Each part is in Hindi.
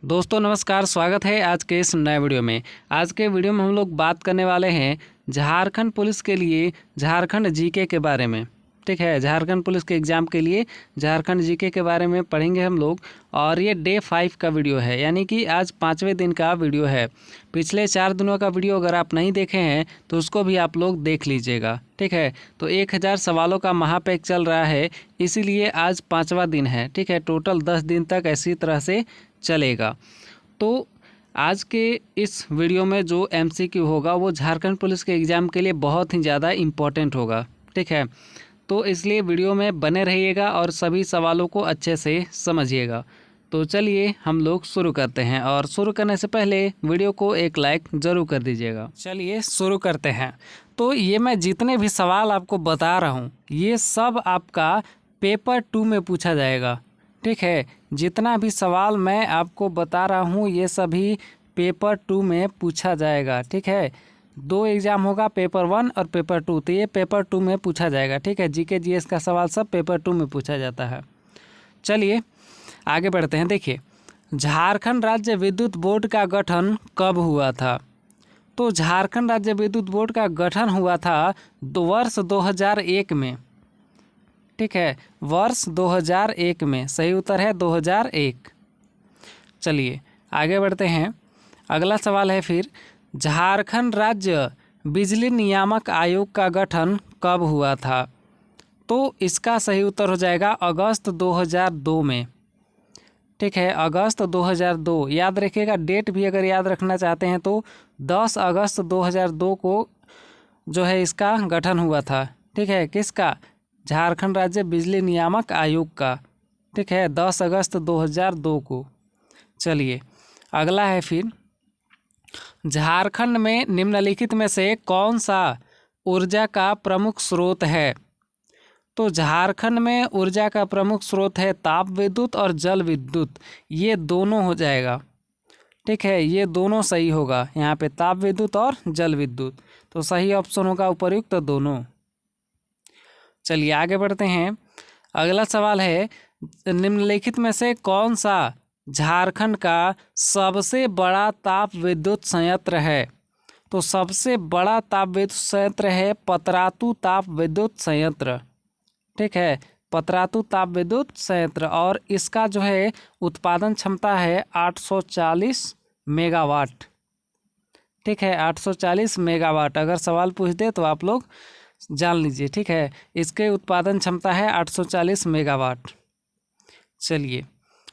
दोस्तों नमस्कार, स्वागत है आज के इस नए वीडियो में। आज के वीडियो में हम लोग बात करने वाले हैं झारखंड पुलिस के लिए झारखंड जीके के बारे में। ठीक है, झारखंड पुलिस के एग्ज़ाम के लिए झारखंड जीके के बारे में पढ़ेंगे हम लोग। और ये डे 5 का वीडियो है, यानी कि आज 5वें दिन का वीडियो है। पिछले 4 दिनों का वीडियो अगर आप नहीं देखे हैं तो उसको भी आप लोग देख लीजिएगा। ठीक है, तो 1000 सवालों का महापैक चल रहा है, इसीलिए आज 5वां दिन है। ठीक है, टोटल 10 दिन तक ऐसी तरह से चलेगा। तो आज के इस वीडियो में जो MCQ होगा वो झारखंड पुलिस के एग्ज़ाम के लिए बहुत ही ज़्यादा इम्पोर्टेंट होगा। ठीक है, तो इसलिए वीडियो में बने रहिएगा और सभी सवालों को अच्छे से समझिएगा। तो चलिए हम लोग शुरू करते हैं, और शुरू करने से पहले वीडियो को एक लाइक ज़रूर कर दीजिएगा। चलिए शुरू करते हैं। तो ये मैं जितने भी सवाल आपको बता रहा हूँ ये सब आपका पेपर 2 में पूछा जाएगा। ठीक है, जितना भी सवाल मैं आपको बता रहा हूँ ये सभी पेपर 2 में पूछा जाएगा। ठीक है, 2 एग्ज़ाम होगा, पेपर 1 और पेपर 2। तो ये पेपर 2 में पूछा जाएगा। ठीक है, जीके जीएस का सवाल सब पेपर 2 में पूछा जाता है। चलिए आगे बढ़ते हैं। देखिए, झारखंड राज्य विद्युत बोर्ड का गठन कब हुआ था? तो झारखंड राज्य विद्युत बोर्ड का गठन हुआ था वर्ष 2001 में। ठीक है, वर्ष 2001 में सही उत्तर है 2001। चलिए आगे बढ़ते हैं। अगला सवाल है फिर, झारखंड राज्य बिजली नियामक आयोग का गठन कब हुआ था? तो इसका सही उत्तर हो जाएगा अगस्त 2002 में। ठीक है, अगस्त 2002। याद रखिएगा, डेट भी अगर याद रखना चाहते हैं तो 10 अगस्त 2002 को जो है इसका गठन हुआ था। ठीक है, किसका? झारखंड राज्य बिजली नियामक आयोग का। ठीक है, 10 अगस्त 2002 को। चलिए अगला है फिर, झारखंड में निम्नलिखित में से कौन सा ऊर्जा का प्रमुख स्रोत है? तो झारखंड में ऊर्जा का प्रमुख स्रोत है ताप विद्युत और जल विद्युत। ये दोनों हो जाएगा। ठीक है, ये दोनों सही होगा यहाँ पे, ताप विद्युत और जल विद्युत। तो सही ऑप्शन होगा उपयुक्त दोनों। चलिए आगे बढ़ते हैं। अगला सवाल है, निम्नलिखित में से कौन सा झारखंड का सबसे बड़ा ताप विद्युत संयंत्र है? तो सबसे बड़ा ताप विद्युत संयंत्र है पतरातू ताप विद्युत संयंत्र। ठीक है, पतरातू ताप विद्युत संयंत्र, और इसका जो है उत्पादन क्षमता है 840 मेगावाट। ठीक है, 840 मेगावाट। अगर सवाल पूछ दे तो आप लोग जान लीजिए। ठीक है, इसके उत्पादन क्षमता है 840 मेगावाट। चलिए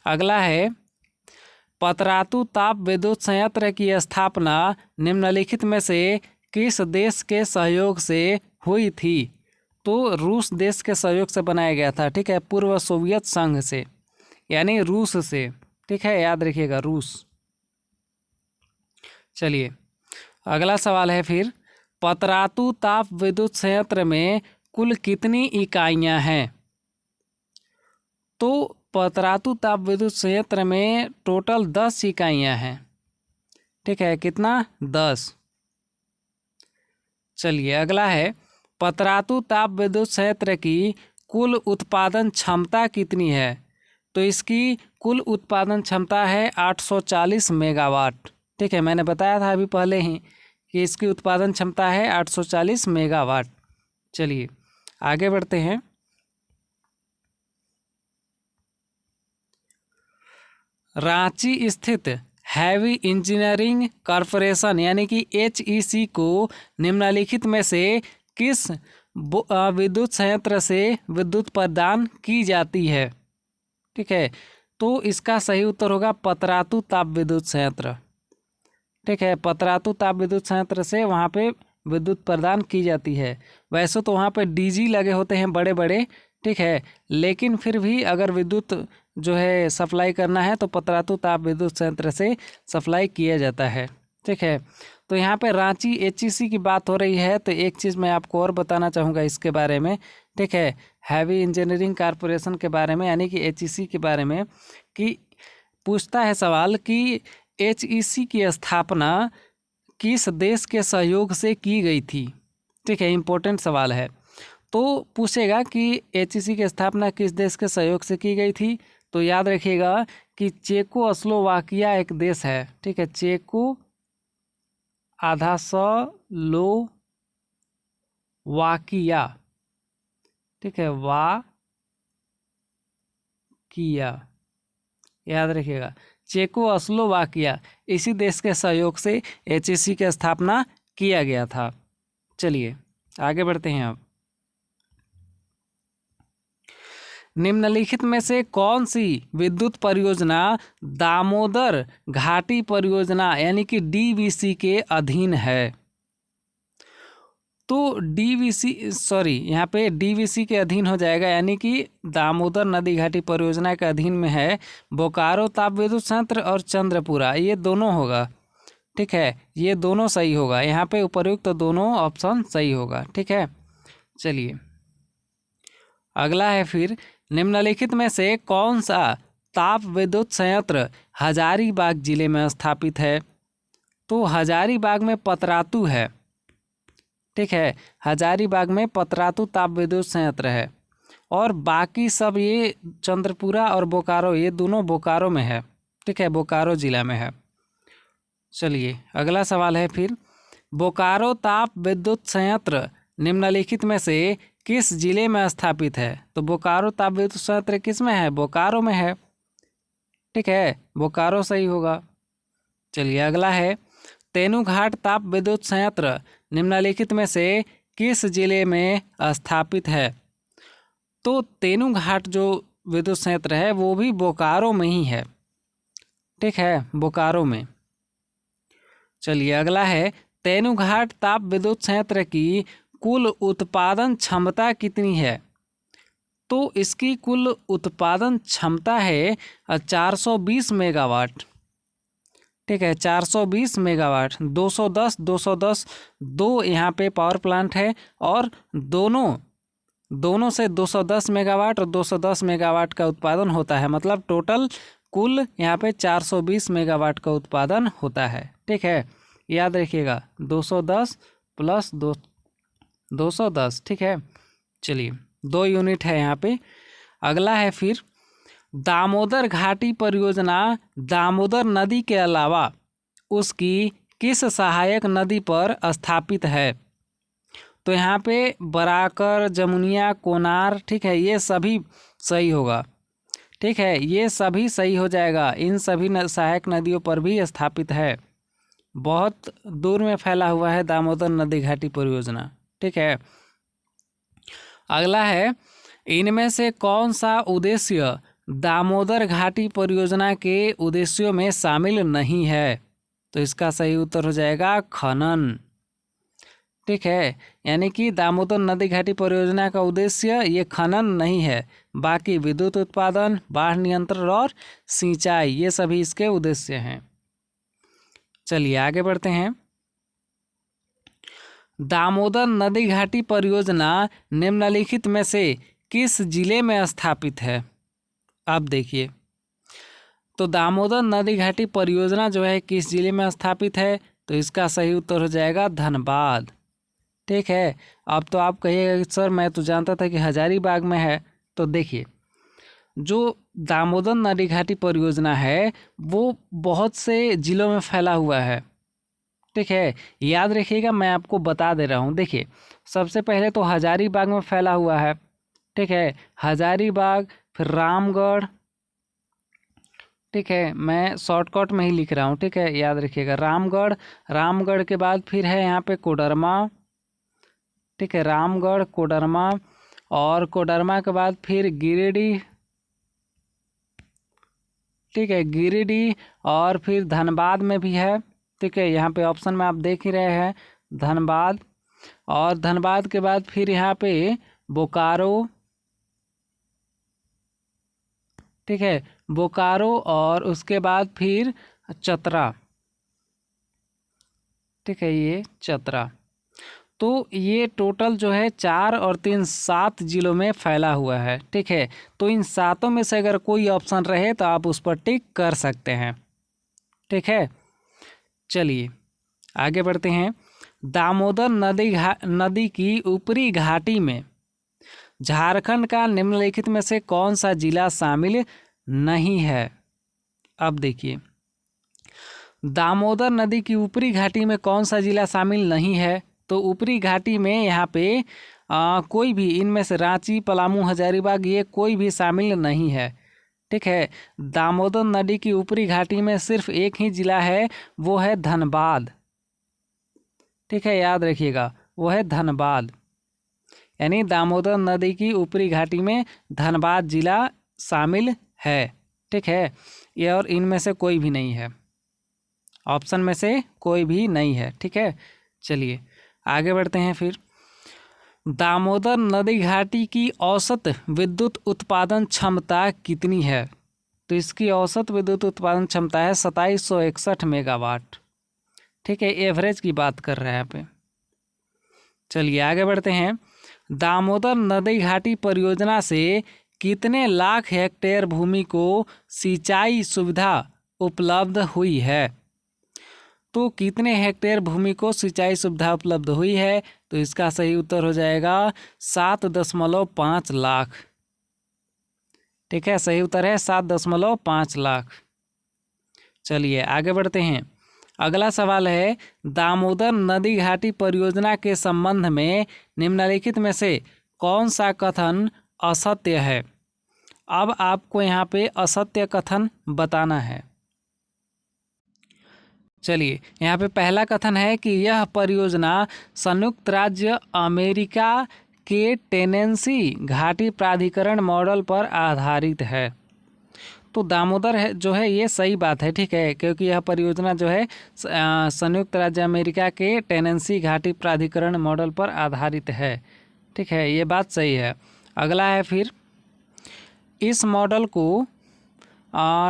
अगला है, पतरातू ताप विद्युत संयंत्र की स्थापना निम्नलिखित में से किस देश के सहयोग से हुई थी? तो रूस देश के सहयोग से बनाया गया था। ठीक है, पूर्व सोवियत संघ से, यानी रूस से। ठीक है, याद रखिएगा रूस। चलिए अगला सवाल है फिर, पतरातू ताप विद्युत संयंत्र में कुल कितनी इकाइयां हैं? तो पतरातू ताप विद्युत संयंत्र में टोटल 10 इकाइयां हैं। ठीक है, कितना? 10। चलिए अगला है, पतरातू ताप विद्युत संयंत्र की कुल उत्पादन क्षमता कितनी है? तो इसकी कुल उत्पादन क्षमता है 840 मेगावाट। ठीक है, मैंने बताया था अभी पहले ही कि इसकी उत्पादन क्षमता है 840 मेगावाट। चलिए आगे बढ़ते हैं। रांची स्थित हैवी इंजीनियरिंग कॉरपोरेशन यानी कि HEC को निम्नलिखित में से किस विद्युत संयंत्र से विद्युत प्रदान की जाती है? ठीक है, तो इसका सही उत्तर होगा पतरातू ताप विद्युत संयंत्र। ठीक है, पतरातू ताप विद्युत संयंत्र से वहाँ पे विद्युत प्रदान की जाती है। वैसे तो वहाँ पे DG लगे होते हैं बड़े बड़े। ठीक है, लेकिन फिर भी अगर विद्युत जो है सप्लाई करना है तो पतरातू ताप विद्युत संयंत्र से सप्लाई किया जाता है। ठीक है, तो यहाँ पे रांची HEC की बात हो रही है, तो एक चीज़ मैं आपको और बताना चाहूँगा इसके बारे में। ठीक है, हैवी इंजीनियरिंग कॉरपोरेशन के बारे में, यानी कि HEC के बारे में, कि पूछता है सवाल कि HEC की स्थापना किस देश के सहयोग से की गई थी? ठीक है, इम्पोर्टेंट सवाल है। तो पूछेगा कि HEC की स्थापना किस देश के सहयोग से की गई थी? तो याद रखिएगा कि चेकोस्लोवाकिया एक देश है, ठीक है, चेको आधा वाकिया, ठीक है, वाकिया, याद रखिएगा चेकोस्लोवाकिया, इसी देश के सहयोग से HEC की स्थापना किया गया था। चलिए आगे बढ़ते हैं। अब निम्नलिखित में से कौन सी विद्युत परियोजना दामोदर घाटी परियोजना यानी कि DVC के अधीन है? तो यहाँ पे DVC के अधीन हो जाएगा, यानी कि दामोदर नदी घाटी परियोजना के अधीन में है बोकारो ताप विद्युत संयंत्र और चंद्रपुरा, ये दोनों होगा, ठीक है, ये दोनों सही होगा, यहाँ पे उपर्युक्त तो दोनों ऑप्शन सही होगा, ठीक है। चलिए अगला है फिर, निम्नलिखित में से कौन सा ताप विद्युत संयंत्र हजारीबाग जिले में स्थापित है? तो हजारीबाग में पतरातू है, ठीक है, हजारीबाग में पतरातू ताप विद्युत संयंत्र है, और बाकी सब ये चंद्रपुरा और बोकारो, ये दोनों बोकारो में है, ठीक है, बोकारो जिला में है। चलिए अगला सवाल है फिर, बोकारो ताप विद्युत संयंत्र निम्नलिखित में से किस जिले में स्थापित है? तो बोकारो ताप विद्युत संयंत्र किस में है? बोकारो में है, ठीक है, बोकारो सही होगा। चलिए अगला है, तेनूघाट ताप विद्युत संयंत्र निम्नलिखित में से किस जिले में स्थापित है? तो तेनूघाट जो विद्युत संयंत्र है वो भी बोकारो में ही है, ठीक है, बोकारो में। चलिए अगला है, तेनूघाट ताप विद्युत संयंत्र की कुल उत्पादन क्षमता कितनी है? तो इसकी कुल उत्पादन क्षमता है 420 मेगावाट, ठीक है, 420 मेगावाट, 210 दो यहाँ पे पावर प्लांट है, और दोनों से 210 मेगावाट और 210 मेगावाट का उत्पादन होता है, मतलब टोटल कुल यहाँ पे 420 मेगावाट का उत्पादन होता है, ठीक है, याद रखिएगा 210 प्लस 210, ठीक है। चलिए 2 यूनिट है यहाँ पे। अगला है फिर, दामोदर घाटी परियोजना दामोदर नदी के अलावा उसकी किस सहायक नदी पर स्थापित है? तो यहाँ पे बराकर, जमुनिया, कोनार, ठीक है, ये सभी सही होगा, ठीक है, ये सभी सही हो जाएगा, इन सभी सहायक नदियों पर भी स्थापित है, बहुत दूर में फैला हुआ है दामोदर नदी घाटी परियोजना, ठीक है। अगला है, इनमें से कौन सा उद्देश्य दामोदर घाटी परियोजना के उद्देश्यों में शामिल नहीं है? तो इसका सही उत्तर हो जाएगा खनन, ठीक है, यानी कि दामोदर नदी घाटी परियोजना का उद्देश्य ये खनन नहीं है, बाकी विद्युत उत्पादन, बाढ़ नियंत्रण और सिंचाई, ये सभी इसके उद्देश्य हैं। चलिए आगे बढ़ते हैं। दामोदर नदी घाटी परियोजना निम्नलिखित में से किस जिले में स्थापित है? अब देखिए, तो दामोदर नदी घाटी परियोजना जो है किस जिले में स्थापित है? तो इसका सही उत्तर हो जाएगा धनबाद, ठीक है। अब तो आप कहिएगा कि सर मैं तो जानता था कि हजारीबाग में है, तो देखिए जो दामोदर नदी घाटी परियोजना है वो बहुत से जिलों में फैला हुआ है, ठीक है, याद रखिएगा, मैं आपको बता दे रहा हूँ। देखिए सबसे पहले तो हजारीबाग में फैला हुआ है, ठीक है, हजारीबाग, फिर रामगढ़, ठीक है, मैं शॉर्टकट में ही लिख रहा हूँ, ठीक है, याद रखिएगा, रामगढ़ के बाद फिर है यहाँ पे कोडरमा, ठीक है, रामगढ़, कोडरमा, और कोडरमा के बाद फिर गिरिडीह, ठीक है, गिरिडीह, और फिर धनबाद में भी है, ठीक है, यहाँ पे ऑप्शन में आप देख ही रहे हैं धनबाद, और धनबाद के बाद फिर यहाँ पे बोकारो, ठीक है, बोकारो, और उसके बाद फिर चतरा, ठीक है, ये चतरा। तो ये टोटल जो है 4 और 3 7 जिलों में फैला हुआ है, ठीक है। तो इन सातों में से अगर कोई ऑप्शन रहे तो आप उस पर टिक कर सकते हैं, ठीक है। चलिए आगे बढ़ते हैं। दामोदर नदी की ऊपरी घाटी में झारखंड का निम्नलिखित में से कौन सा जिला शामिल नहीं है। अब देखिए, दामोदर नदी की ऊपरी घाटी में कौन सा जिला शामिल नहीं है? तो ऊपरी घाटी में यहाँ पे कोई भी इनमें से रांची, पलामू, हजारीबाग ये कोई भी शामिल नहीं है। ठीक है, दामोदर नदी की ऊपरी घाटी में सिर्फ एक ही जिला है, वो है धनबाद। ठीक है, याद रखिएगा, वो है धनबाद। यानी दामोदर नदी की ऊपरी घाटी में धनबाद जिला शामिल है। ठीक है, ये और इनमें से कोई भी नहीं है, ऑप्शन में से कोई भी नहीं है। ठीक है, चलिए आगे बढ़ते हैं। फिर दामोदर नदी घाटी की औसत विद्युत उत्पादन क्षमता कितनी है? तो इसकी औसत विद्युत उत्पादन क्षमता है 2761 मेगावाट। ठीक है, एवरेज की बात कर रहे हैं यहाँ पे। चलिए आगे बढ़ते हैं। दामोदर नदी घाटी परियोजना से कितने लाख हेक्टेयर भूमि को सिंचाई सुविधा उपलब्ध हुई है? तो कितने हेक्टेयर भूमि को सिंचाई सुविधा उपलब्ध हुई है? तो इसका सही उत्तर हो जाएगा 7.5 लाख। ठीक है, सही उत्तर है 7.5 लाख। चलिए आगे बढ़ते हैं। अगला सवाल है, दामोदर नदी घाटी परियोजना के संबंध में निम्नलिखित में से कौन सा कथन असत्य है? अब आपको यहाँ पे असत्य कथन बताना है। चलिए, यहाँ पे पहला कथन है कि यह परियोजना संयुक्त राज्य अमेरिका के टेनेंसी घाटी प्राधिकरण मॉडल पर आधारित है। तो दामोदर है जो है ये सही बात है। ठीक है, क्योंकि यह परियोजना जो है संयुक्त राज्य अमेरिका के टेनेंसी घाटी प्राधिकरण मॉडल पर आधारित है। ठीक है, ये बात सही है। अगला है, फिर इस मॉडल को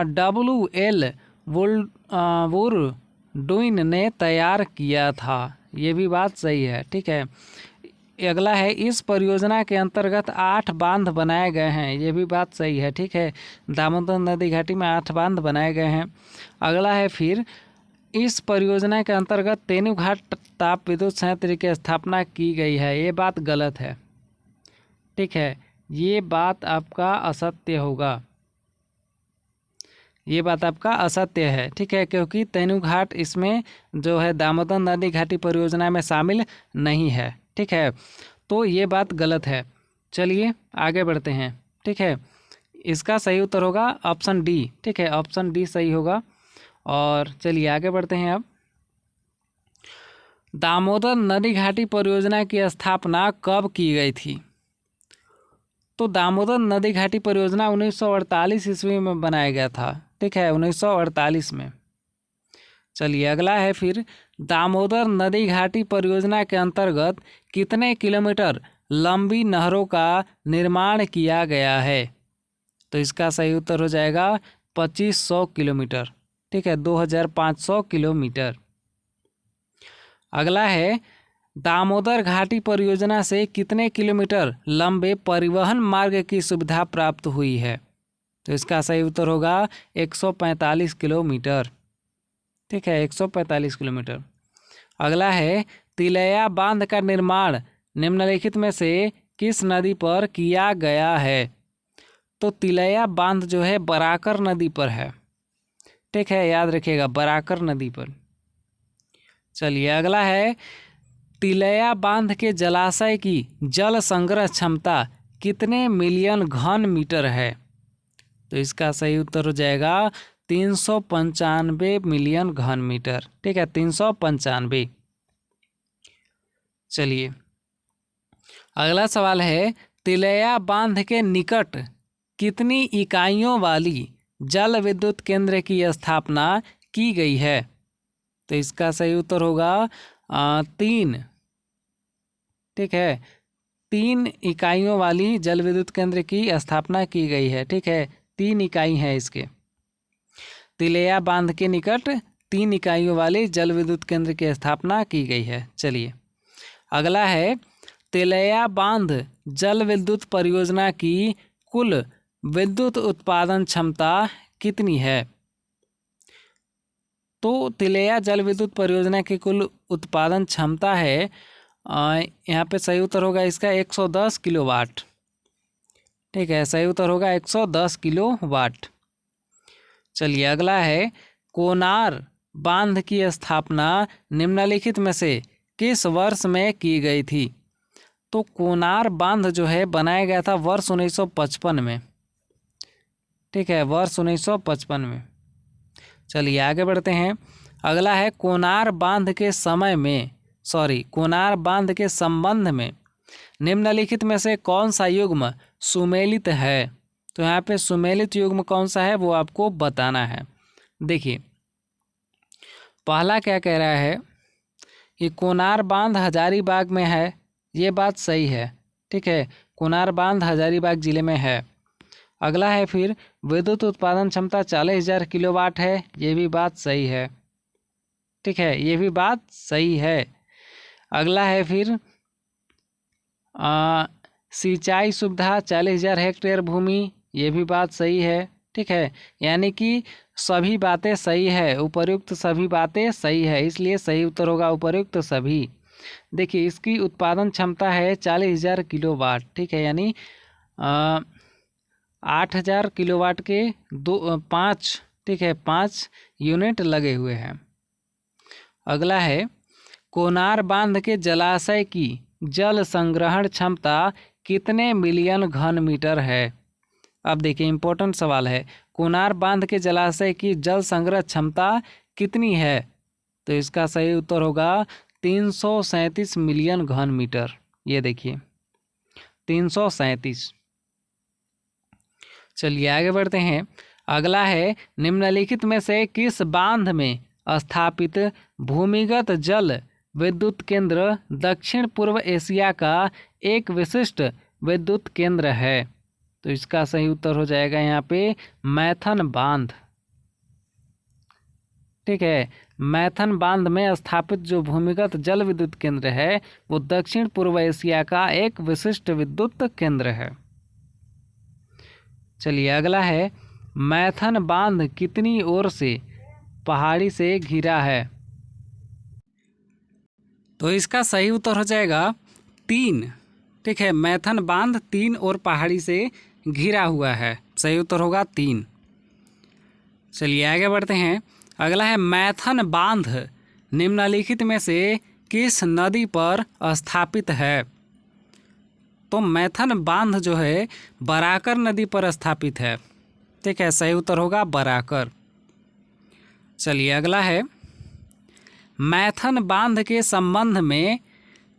WL वुरडुइन ने तैयार किया था। ये भी बात सही है। ठीक है, अगला है, इस परियोजना के अंतर्गत 8 बांध बनाए गए हैं। ये भी बात सही है। ठीक है, दामोदर नदी घाटी में 8 बांध बनाए गए हैं। अगला है, फिर इस परियोजना के अंतर्गत तेनुघाट ताप विद्युत संयंत्र की स्थापना की गई है। ये बात गलत है। ठीक है, ये बात आपका असत्य होगा, ये बात आपका असत्य है। ठीक है, क्योंकि तेनुघाट इसमें जो है दामोदर नदी घाटी परियोजना में शामिल नहीं है। ठीक है, तो ये बात गलत है। चलिए आगे बढ़ते हैं। ठीक है, इसका सही उत्तर होगा ऑप्शन डी। ठीक है, ऑप्शन डी सही होगा। और चलिए आगे बढ़ते हैं। अब दामोदर नदी घाटी परियोजना की स्थापना कब की गई थी? तो दामोदर नदी घाटी परियोजना 1948 ईस्वी में बनाया गया था। ठीक है, 1948 में। चलिए अगला है, फिर दामोदर नदी घाटी परियोजना के अंतर्गत कितने किलोमीटर लंबी नहरों का निर्माण किया गया है? तो इसका सही उत्तर हो जाएगा 2500 किलोमीटर। ठीक है, 2500 किलोमीटर। अगला है, दामोदर घाटी परियोजना से कितने किलोमीटर लंबे परिवहन मार्ग की सुविधा प्राप्त हुई है? तो इसका सही उत्तर होगा 145 किलोमीटर। ठीक है, 145 किलोमीटर। अगला है, तिलैया बांध का निर्माण निम्नलिखित में से किस नदी पर किया गया है? तो तिलैया बांध जो है बराकर नदी पर है। ठीक है, याद रखिएगा, बराकर नदी पर। चलिए अगला है, तिलैया बांध के जलाशय की जल संग्रह क्षमता कितने मिलियन घन मीटर है? तो इसका सही उत्तर हो जाएगा 395 मिलियन घन मीटर। ठीक है, 395। चलिए अगला सवाल है, तिलैया बांध के निकट कितनी इकाइयों वाली जल विद्युत केंद्र की स्थापना की गई है? तो इसका सही उत्तर होगा 3। ठीक है, 3 इकाइयों वाली जल विद्युत केंद्र की स्थापना की गई है। ठीक है, 3 इकाई है इसके। तिलैया बांध के निकट 3 इकाइयों वाली जल विद्युत केंद्र की स्थापना की गई है। चलिए अगला है, तिलैया बांध जल विद्युत परियोजना की कुल विद्युत उत्पादन क्षमता कितनी है? तो तिलैया जल विद्युत परियोजना की कुल उत्पादन क्षमता है, यहाँ पे सही उत्तर होगा इसका 110 किलोवाट। ठीक है, सही उत्तर होगा 110 किलोवाट। चलिए अगला है, कोनार बांध की स्थापना निम्नलिखित में से किस वर्ष में की गई थी? तो कोनार बांध जो है बनाया गया था वर्ष 1955 में। ठीक है, वर्ष 1955 में। चलिए आगे बढ़ते हैं। अगला है, कोनार बांध के संबंध में निम्नलिखित में से कौन सा युग्म सुमेलित है? तो यहाँ पे सुमेलित युग्म कौन सा है वो आपको बताना है। देखिए पहला क्या कह रहा है कि कोनार बांध हजारीबाग में है, ये बात सही है। ठीक है, कोनार बांध हजारीबाग जिले में है। अगला है फिर, विद्युत उत्पादन क्षमता 40,000 किलोवाट है, ये भी बात सही है। ठीक है, ये भी बात सही है। अगला है फिर, सिंचाई सुविधा 40,000 हेक्टेयर भूमि, ये भी बात सही है। ठीक है, यानी कि सभी बातें सही है, उपर्युक्त सभी बातें सही है, इसलिए सही उत्तर होगा उपर्युक्त सभी। देखिए इसकी उत्पादन क्षमता है 40,000 किलोवाट। ठीक है, यानी 8,000 किलोवाट के 5 यूनिट लगे हुए हैं। अगला है, कोनार बांध के जलाशय की जल संग्रहण क्षमता कितने मिलियन घन मीटर है? अब देखिए इम्पोर्टेंट सवाल है, कोनार बांध के जलाशय की जल संग्रह क्षमता कितनी है? तो इसका सही उत्तर होगा 337 मिलियन घन मीटर। ये देखिए 337। चलिए आगे बढ़ते हैं। अगला है, निम्नलिखित में से किस बांध में स्थापित भूमिगत जल विद्युत केंद्र दक्षिण पूर्व एशिया का एक विशिष्ट विद्युत केंद्र है? तो इसका सही उत्तर हो जाएगा यहाँ पे मैथन बांध। ठीक है, मैथन बांध में स्थापित जो भूमिगत जल विद्युत केंद्र है वो दक्षिण पूर्व एशिया का एक विशिष्ट विद्युत केंद्र है। चलिए अगला है, मैथन बांध कितनी ओर से पहाड़ी से घिरा है? तो इसका सही उत्तर हो जाएगा 3। ठीक है, मैथन बांध 3 ओर पहाड़ी से घिरा हुआ है, सही उत्तर होगा 3। चलिए आगे बढ़ते हैं। अगला है, मैथन बांध निम्नलिखित में से किस नदी पर स्थापित है? तो मैथन बांध जो है बराकर नदी पर स्थापित है। ठीक है, सही उत्तर होगा बराकर। चलिए अगला है, मैथन बांध के संबंध में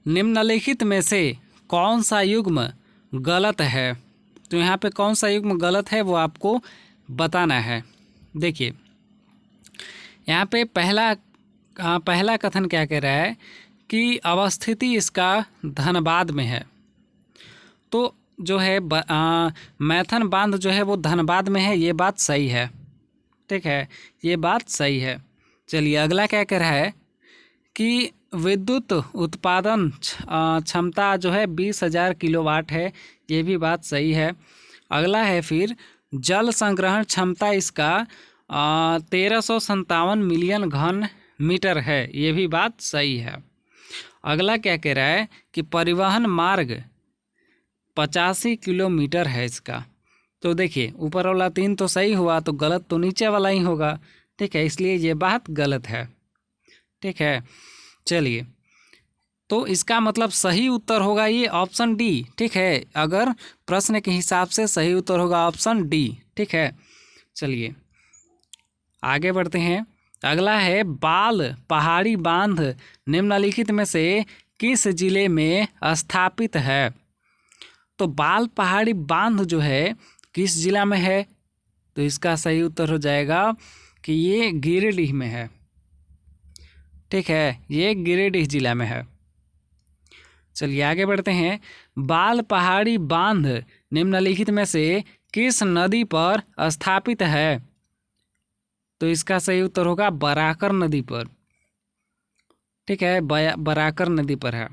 निम्नलिखित में से कौन सा युग्म गलत है? तो यहाँ पे कौन सा युग्म गलत है वो आपको बताना है। देखिए यहाँ पे पहला कथन क्या कह रहा है कि अवस्थिति इसका धनबाद में है। तो जो है मैथन बांध जो है वो धनबाद में है, ये बात सही है। ठीक है, ये बात सही है। चलिए अगला क्या कह रहा है कि विद्युत उत्पादन क्षमता जो है 20,000 किलोवाट है, ये भी बात सही है। अगला है फिर, जल संग्रहण क्षमता इसका 1357 मिलियन घन मीटर है, ये भी बात सही है। अगला क्या कह रहा है कि परिवहन मार्ग 85 किलोमीटर है इसका। तो देखिए ऊपर वाला 3 तो सही हुआ, तो गलत तो नीचे वाला ही होगा। ठीक है, इसलिए ये बात गलत है। ठीक है, चलिए तो इसका मतलब सही उत्तर होगा ये ऑप्शन डी। ठीक है, अगर प्रश्न के हिसाब से सही उत्तर होगा ऑप्शन डी। ठीक है, चलिए आगे बढ़ते हैं। अगला है, बाल पहाड़ी बांध निम्नलिखित में से किस जिले में स्थापित है? तो बाल पहाड़ी बांध जो है किस जिला में है? तो इसका सही उत्तर हो जाएगा कि ये गिरिडीह में है। ठीक है, ये गिरिडीह जिला में है। चलिए आगे बढ़ते हैं। बाल पहाड़ी बांध निम्नलिखित में से किस नदी पर स्थापित है? तो इसका सही उत्तर होगा बराकर नदी पर। ठीक है, बराकर नदी पर है।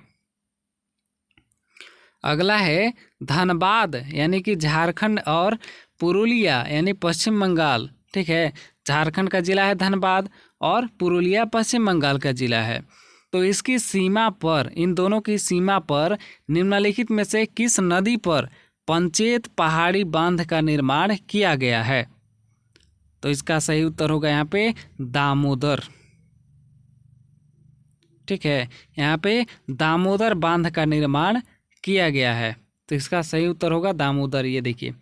अगला है, धनबाद यानी कि झारखंड और पुरुलिया यानी पश्चिम बंगाल। ठीक है, झारखंड का जिला है धनबाद और पुरुलिया पश्चिम बंगाल का जिला है। तो इसकी सीमा पर, इन दोनों की सीमा पर निम्नलिखित में से किस नदी पर पंचेत पहाड़ी बांध का निर्माण किया गया है? तो इसका सही उत्तर होगा यहाँ पे दामोदर। ठीक है, यहाँ पे दामोदर बांध का निर्माण किया गया है, तो इसका सही उत्तर होगा दामोदर। ये देखिए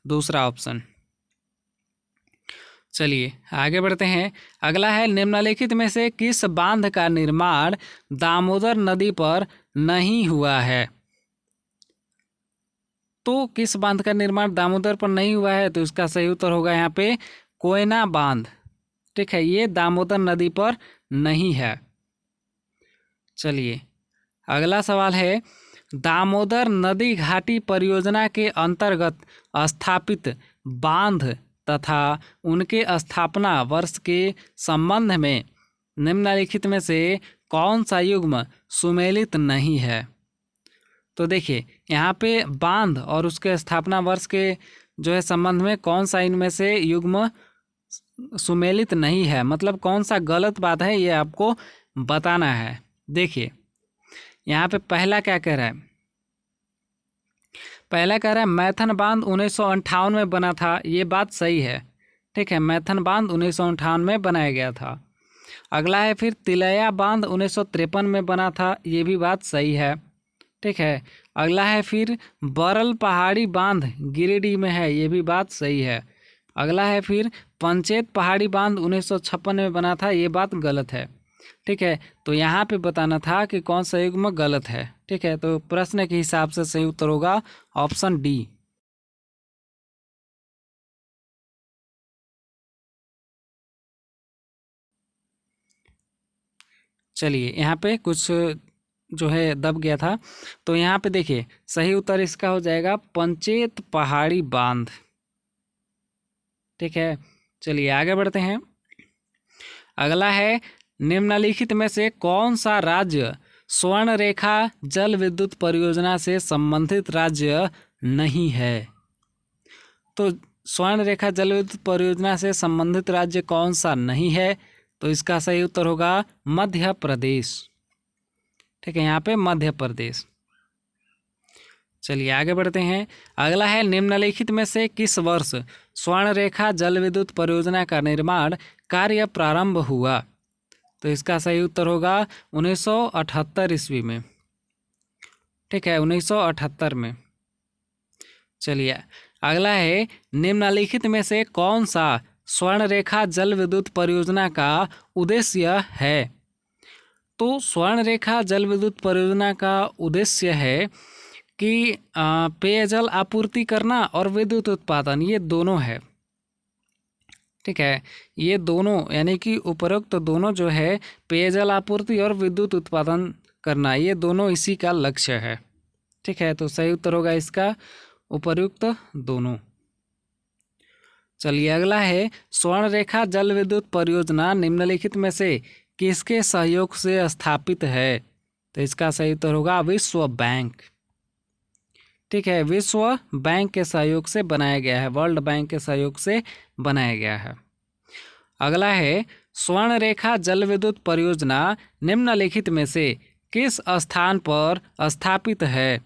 दूसरा ऑप्शन। चलिए आगे बढ़ते हैं। अगला है निम्नलिखित में से किस बांध का निर्माण दामोदर नदी पर नहीं हुआ है। तो किस बांध का निर्माण दामोदर पर नहीं हुआ है, तो इसका सही उत्तर होगा यहाँ पे कोयना बांध। ठीक है, ये दामोदर नदी पर नहीं है। चलिए अगला सवाल है, दामोदर नदी घाटी परियोजना के अंतर्गत स्थापित बांध तथा उनके स्थापना वर्ष के संबंध में निम्नलिखित में से कौन सा युग्म सुमेलित नहीं है। तो देखिए यहाँ पे बांध और उसके स्थापना वर्ष के जो है संबंध में कौन सा इनमें से युग्म सुमेलित नहीं है, मतलब कौन सा गलत बात है, ये आपको बताना है। देखिए यहाँ पे पहला क्या कह रहा है, पहला कह रहा है मैथन बांध 1958 में बना था, ये बात सही है। ठीक है, मैथन बांध 1958 में बनाया गया था। अगला है फिर तिलैया बांध 1953 में बना था, ये भी बात सही है। ठीक है, अगला है फिर बरल पहाड़ी बांध गिरिडीह में है, ये भी बात सही है। अगला है फिर पंचेत पहाड़ी बांध 1956 में बना था, ये बात गलत है। ठीक है, तो यहाँ पे बताना था कि कौन सा युग्म गलत है। ठीक है, तो प्रश्न के हिसाब से सही उत्तर होगा ऑप्शन डी। चलिए यहाँ पे कुछ जो है दब गया था, तो यहाँ पे देखिए सही उत्तर इसका हो जाएगा पंचेत पहाड़ी बांध। ठीक है, चलिए आगे बढ़ते हैं। अगला है निम्नलिखित में से कौन सा राज्य स्वर्ण रेखा जल विद्युत परियोजना से संबंधित राज्य नहीं है। तो स्वर्ण रेखा जल विद्युत परियोजना से संबंधित राज्य कौन सा नहीं है, तो इसका सही उत्तर होगा मध्य प्रदेश। ठीक है, यहाँ पे मध्य प्रदेश। चलिए आगे बढ़ते हैं। अगला है निम्नलिखित में से किस वर्ष स्वर्ण रेखा जल विद्युत परियोजना का निर्माण कार्य प्रारंभ हुआ। तो इसका सही उत्तर होगा 1978 ईस्वी में। ठीक है, 1978 में। चलिए अगला है निम्नलिखित में से कौन सा स्वर्ण रेखा जल विद्युत परियोजना का उद्देश्य है। तो स्वर्ण रेखा जल विद्युत परियोजना का उद्देश्य है कि पेयजल आपूर्ति करना और विद्युत उत्पादन, ये दोनों है। ठीक है, ये दोनों यानी कि उपरोक्त दोनों जो है पेयजल आपूर्ति और विद्युत उत्पादन करना, ये दोनों इसी का लक्ष्य है। ठीक है, तो सही उत्तर होगा इसका उपर्युक्त दोनों। चलिए अगला है स्वर्ण रेखा जल विद्युत परियोजना निम्नलिखित में से किसके सहयोग से स्थापित है। तो इसका सही उत्तर होगा विश्व बैंक। ठीक है, विश्व बैंक के सहयोग से बनाया गया है, वर्ल्ड बैंक के सहयोग से बनाया गया है। अगला है स्वर्ण रेखा जल विद्युत परियोजना निम्नलिखित में से किस स्थान पर स्थापित है।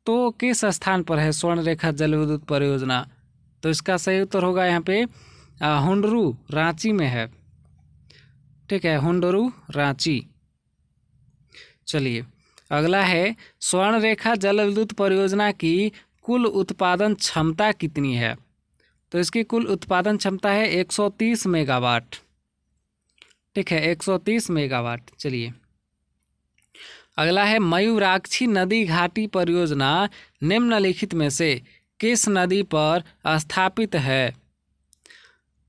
तो किस स्थान पर है स्वर्ण रेखा जल विद्युत परियोजना। तो इसका सही उत्तर होगा यहाँ पे हुंडरू रांची में है। ठीक है, हुंडरू रांची। चलिए अगला है स्वर्ण रेखा जल विद्युत परियोजना की कुल उत्पादन क्षमता कितनी है। तो इसकी कुल उत्पादन क्षमता है 130 मेगावाट। ठीक है, 130 मेगावाट। चलिए अगला है मयूराक्षी नदी घाटी परियोजना निम्नलिखित में से किस नदी पर स्थापित है।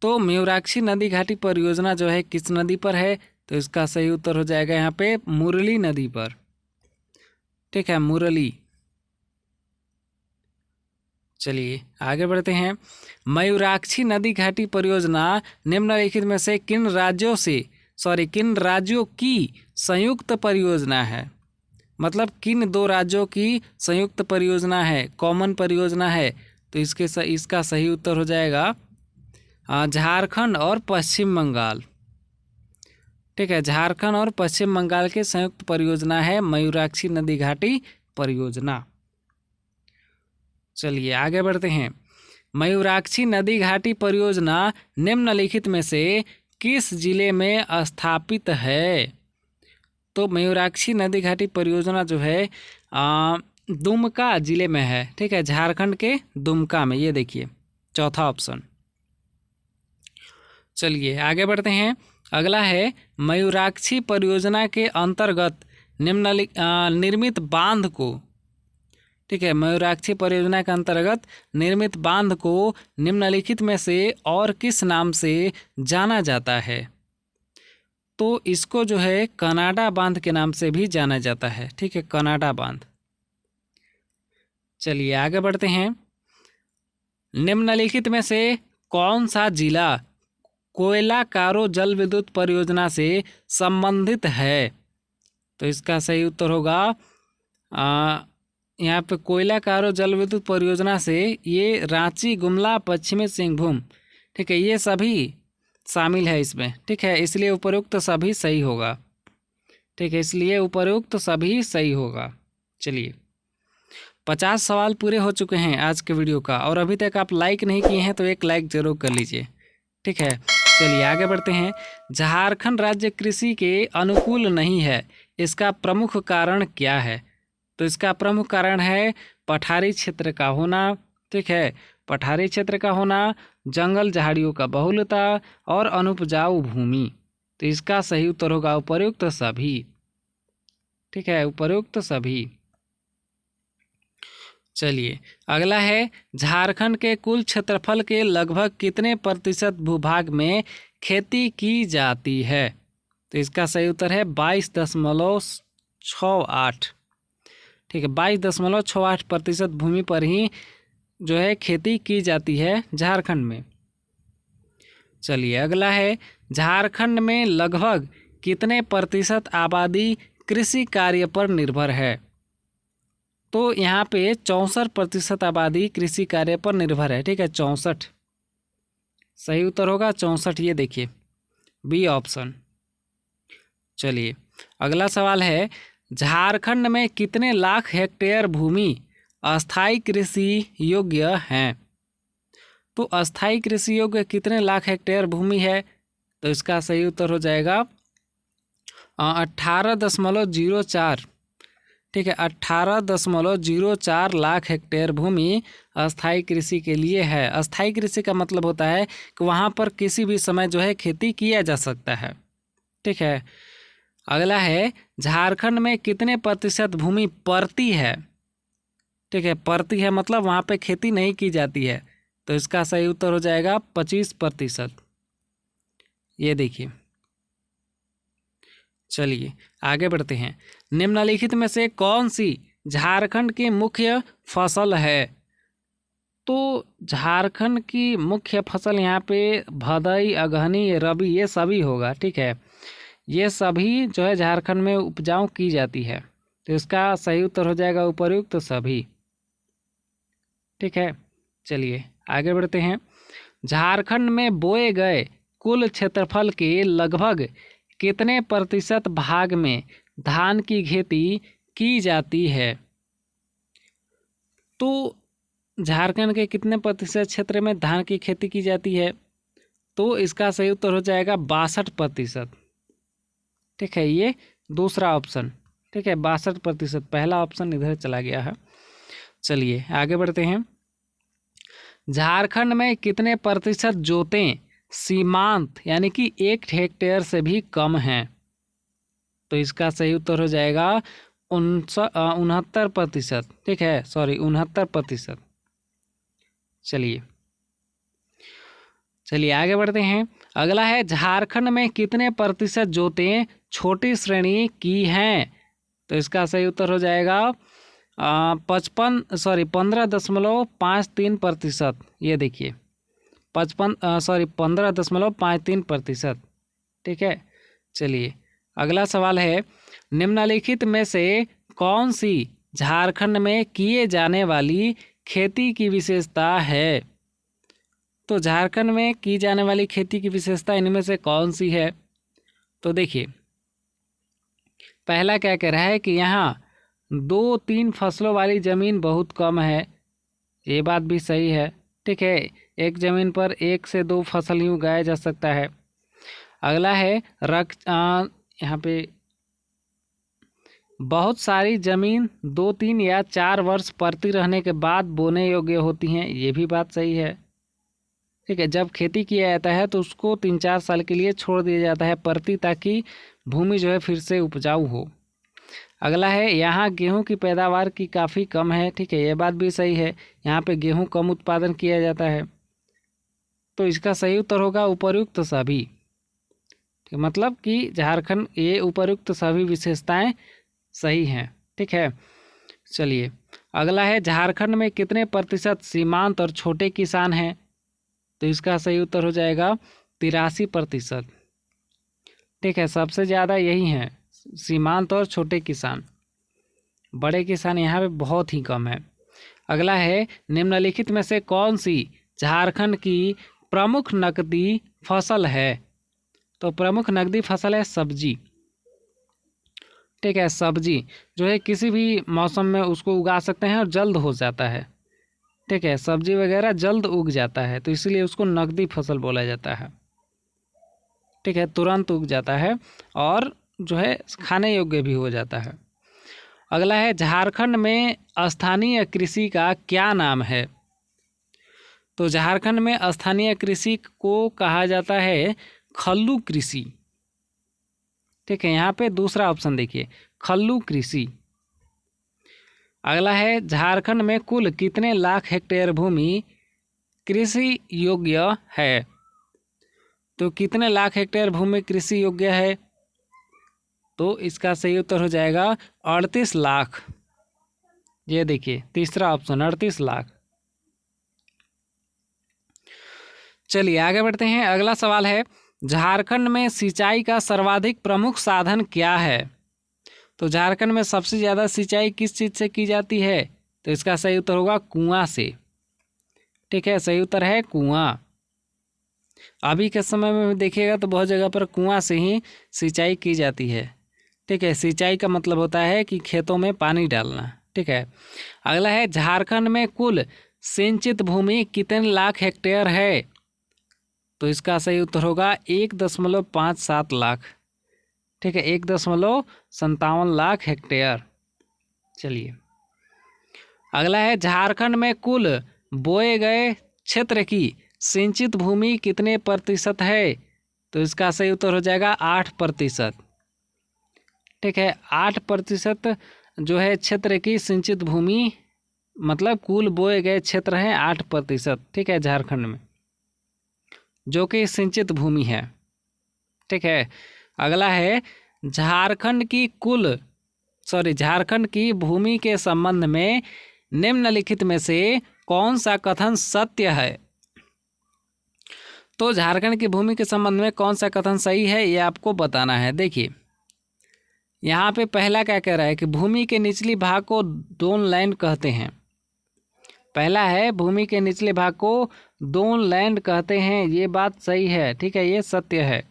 तो मयूराक्षी नदी घाटी परियोजना जो है किस नदी पर है। तो इसका सही उत्तर हो जाएगा यहाँ पे मुरली नदी पर। ठीक है, मुरली। चलिए आगे बढ़ते हैं। मयूराक्षी नदी घाटी परियोजना निम्नलिखित में से किन राज्यों की संयुक्त परियोजना है। मतलब किन दो राज्यों की संयुक्त परियोजना है, कॉमन परियोजना है। तो इसका सही उत्तर हो जाएगा झारखंड और पश्चिम बंगाल। ठीक है, झारखंड और पश्चिम बंगाल के संयुक्त परियोजना है मयूराक्षी नदी घाटी परियोजना। चलिए आगे बढ़ते हैं। मयूराक्षी नदी घाटी परियोजना निम्नलिखित में से किस जिले में स्थापित है? तो मयूराक्षी नदी घाटी परियोजना जो है दुमका जिले में है। ठीक है, झारखंड के दुमका में। ये देखिए चौथा ऑप्शन। चलिए आगे बढ़ते हैं। अगला है मयूराक्षी परियोजना के अंतर्गत निर्मित बांध को, ठीक है, मयूराक्षी परियोजना के अंतर्गत निर्मित बांध को निम्नलिखित में से और किस नाम से जाना जाता है? तो इसको जो है कनाडा बांध के नाम से भी जाना जाता है। ठीक है, कनाडा बांध। चलिए आगे बढ़ते हैं। निम्नलिखित में से कौन सा जिला कोयला कारो जल विद्युत परियोजना से संबंधित है? तो इसका सही उत्तर होगा यहाँ पे कोयला कारो जल विद्युत परियोजना से ये रांची, गुमला, पश्चिमी सिंहभूम, ठीक है, ये सभी शामिल है इसमें। ठीक है, इसलिए उपरोक्त सभी सही होगा। ठीक है, इसलिए उपरोक्त सभी सही होगा। चलिए 50 सवाल पूरे हो चुके हैं आज के वीडियो का, और अभी तक आप लाइक नहीं किए हैं तो एक लाइक जरूर कर लीजिए। ठीक है, चलिए आगे बढ़ते हैं। झारखंड राज्य कृषि के अनुकूल नहीं है, इसका प्रमुख कारण क्या है? तो इसका प्रमुख कारण है पठारी क्षेत्र का होना। ठीक है, पठारी क्षेत्र का होना, जंगल झाड़ियों का बहुलता और अनुपजाऊ भूमि। तो इसका सही उत्तर होगा उपर्युक्त सभी। ठीक है, उपर्युक्त सभी। चलिए अगला है, झारखंड के कुल क्षेत्रफल के लगभग कितने प्रतिशत भूभाग में खेती की जाती है? तो इसका सही उत्तर है 22.68। ठीक है, 22.68% भूमि पर ही जो है खेती की जाती है झारखंड में। चलिए अगला है, झारखंड में लगभग कितने प्रतिशत आबादी कृषि कार्य पर निर्भर है? तो यहाँ पे 64% आबादी कृषि कार्य पर निर्भर है। ठीक है, 64 सही उत्तर होगा, 64। ये देखिए बी ऑप्शन। चलिए अगला सवाल है, झारखंड में कितने लाख हेक्टेयर भूमि अस्थायी कृषि योग्य हैं? तो अस्थायी कृषि योग्य कितने लाख हेक्टेयर भूमि है? तो इसका सही उत्तर हो जाएगा 18.04। ठीक है, 18.04 लाख हेक्टेयर भूमि अस्थायी कृषि के लिए है। अस्थायी कृषि का मतलब होता है कि वहाँ पर किसी भी समय जो है खेती किया जा सकता है। ठीक है, अगला है, झारखंड में कितने प्रतिशत भूमि परती है? ठीक है, परती है मतलब वहाँ पे खेती नहीं की जाती है। तो इसका सही उत्तर हो जाएगा 25%। ये देखिए। चलिए आगे बढ़ते हैं। निम्नलिखित में से कौन सी झारखंड की मुख्य फसल है? तो झारखंड की मुख्य फसल यहाँ पे भदई, अगहनी, रबी ये सभी होगा। ठीक है, ये सभी जो है झारखंड में उपजाऊ की जाती है। तो इसका सही उत्तर हो जाएगा उपर्युक्त सभी। ठीक है, चलिए आगे बढ़ते हैं। झारखंड में बोए गए कुल क्षेत्रफल के लगभग कितने प्रतिशत भाग में धान की खेती की जाती है? तो झारखंड के कितने प्रतिशत क्षेत्र में धान की खेती की जाती है? तो इसका सही उत्तर हो जाएगा 62%। ठीक है, ये दूसरा ऑप्शन। ठीक है, 62%। पहला ऑप्शन इधर चला गया है। चलिए आगे बढ़ते हैं। झारखंड में कितने प्रतिशत जोतें सीमांत यानी कि 1 हेक्टेयर से भी कम हैं? तो इसका सही उत्तर हो जाएगा 69%। ठीक है, सॉरी 69%। चलिए आगे बढ़ते हैं। अगला है, झारखंड में कितने प्रतिशत जोतें छोटी श्रेणी की हैं? तो इसका सही उत्तर हो जाएगा 15.53%। ये देखिए 15.53%। ठीक है, चलिए अगला सवाल है, निम्नलिखित में से कौन सी झारखंड में किए जाने वाली खेती की विशेषता है? तो झारखंड में की जाने वाली खेती की विशेषता इनमें से कौन सी है? तो देखिए पहला क्या कह रहा है कि यहाँ 2-3 फसलों वाली ज़मीन बहुत कम है। ये बात भी सही है। ठीक है, एक ज़मीन पर 1 से 2 फसल ही उगाया जा सकता है। अगला है यहाँ पे बहुत सारी ज़मीन 2-3 या 4 वर्ष परती रहने के बाद बोने योग्य होती हैं, ये भी बात सही है। ठीक है, जब खेती किया जाता है तो उसको 3-4 साल के लिए छोड़ दिया जाता है परती, ताकि भूमि जो है फिर से उपजाऊ हो। अगला है यहाँ गेहूं की पैदावार की काफ़ी कम है। ठीक है, ये बात भी सही है, यहाँ पे गेहूं कम उत्पादन किया जाता है। तो इसका सही उत्तर होगा उपर्युक्त सभी। मतलब कि झारखंड, ये उपर्युक्त सभी विशेषताएं सही हैं। ठीक है, चलिए अगला है झारखंड में कितने प्रतिशत सीमांत और छोटे किसान हैं? तो इसका सही उत्तर हो जाएगा 83%। ठीक है, सबसे ज़्यादा यही हैं सीमांत और छोटे किसान, बड़े किसान यहाँ पे बहुत ही कम है। अगला है निम्नलिखित में से कौन सी झारखंड की प्रमुख नकदी फसल है? तो प्रमुख नकदी फसल है सब्जी। ठीक है, सब्जी जो है किसी भी मौसम में उसको उगा सकते हैं और जल्द हो जाता है। ठीक है, सब्जी वगैरह जल्द उग जाता है, तो इसलिए उसको नकदी फसल बोला जाता है। ठीक है, तुरंत उग जाता है और जो है खाने योग्य भी हो जाता है। अगला है झारखंड में स्थानीय कृषि का क्या नाम है? तो झारखंड में स्थानीय कृषि को कहा जाता है खल्लू कृषि। ठीक है, यहाँ पे दूसरा ऑप्शन देखिए, खल्लू कृषि। अगला है झारखंड में कुल कितने लाख हेक्टेयर भूमि कृषि योग्य है? तो कितने लाख हेक्टेयर भूमि कृषि योग्य है? तो इसका सही उत्तर हो जाएगा 38 लाख। ये देखिए तीसरा ऑप्शन 38 लाख। चलिए आगे बढ़ते हैं। अगला सवाल है झारखंड में सिंचाई का सर्वाधिक प्रमुख साधन क्या है? तो झारखंड में सबसे ज़्यादा सिंचाई किस चीज़ से की जाती है? तो इसका सही उत्तर होगा कुआं से। ठीक है, सही उत्तर है कुआं। अभी के समय में देखिएगा तो बहुत जगह पर कुआं से ही सिंचाई की जाती है। ठीक है, सिंचाई का मतलब होता है कि खेतों में पानी डालना। ठीक है, अगला है झारखंड में कुल सिंचित भूमि कितने लाख हेक्टेयर है? तो इसका सही उत्तर होगा 1.57 लाख। ठीक है, 1.57 लाख हेक्टेयर। चलिए अगला है झारखंड में कुल बोए गए क्षेत्र की सिंचित भूमि कितने प्रतिशत है? तो इसका सही उत्तर हो जाएगा 8%। ठीक है, 8% जो है क्षेत्र की सिंचित भूमि, मतलब कुल बोए गए क्षेत्र हैं 8%। ठीक है, झारखंड में जो कि सिंचित भूमि है। ठीक है, अगला है झारखंड की भूमि के संबंध में निम्नलिखित में से कौन सा कथन सत्य है? तो झारखंड की भूमि के संबंध में कौन सा कथन सही है, ये आपको बताना है। देखिए यहाँ पे पहला क्या कह रहा है कि भूमि के निचली भाग को डोन लैंड कहते हैं। पहला है भूमि के निचले भाग को डोन लैंड कहते हैं, ये बात सही है। ठीक है, ये सत्य है।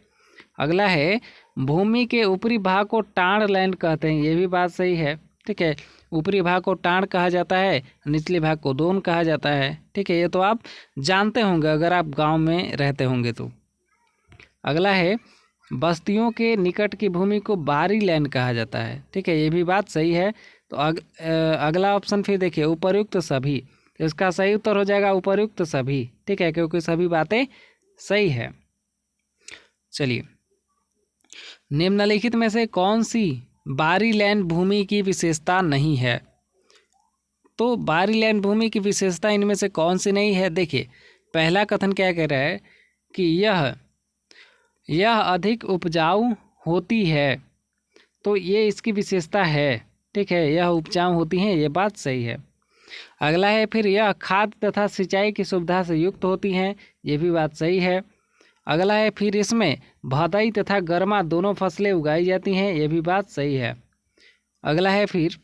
अगला है भूमि के ऊपरी भाग को टांड लैंड कहते हैं, ये भी बात सही है। ठीक है, ऊपरी भाग को टांड कहा जाता है, निचले भाग को डोन कहा जाता है। ठीक है, ये तो आप जानते होंगे अगर आप गांव में रहते होंगे तो। अगला है बस्तियों के निकट की भूमि को बारी लैंड कहा जाता है। ठीक है, ये भी बात सही है। तो अगला ऑप्शन फिर देखिए उपर्युक्त सभी। तो इसका सही उत्तर हो जाएगा उपर्युक्त सभी। ठीक है, क्योंकि सभी बातें सही है। चलिए निम्नलिखित में से कौन सी बारी लैंड भूमि की विशेषता नहीं है? तो बारी लैंड भूमि की विशेषता इनमें से कौन सी नहीं है? देखिए पहला कथन क्या कह रहा है कि यह अधिक उपजाऊ होती है, तो ये इसकी विशेषता है। ठीक है, यह उपजाऊ होती हैं, ये बात सही है। अगला है फिर यह खाद्य तथा सिंचाई की सुविधा से युक्त होती हैं, ये भी बात सही है। अगला है फिर इसमें भदई तथा गर्मा दोनों फसलें उगाई जाती हैं, ये भी बात सही है। अगला है फिर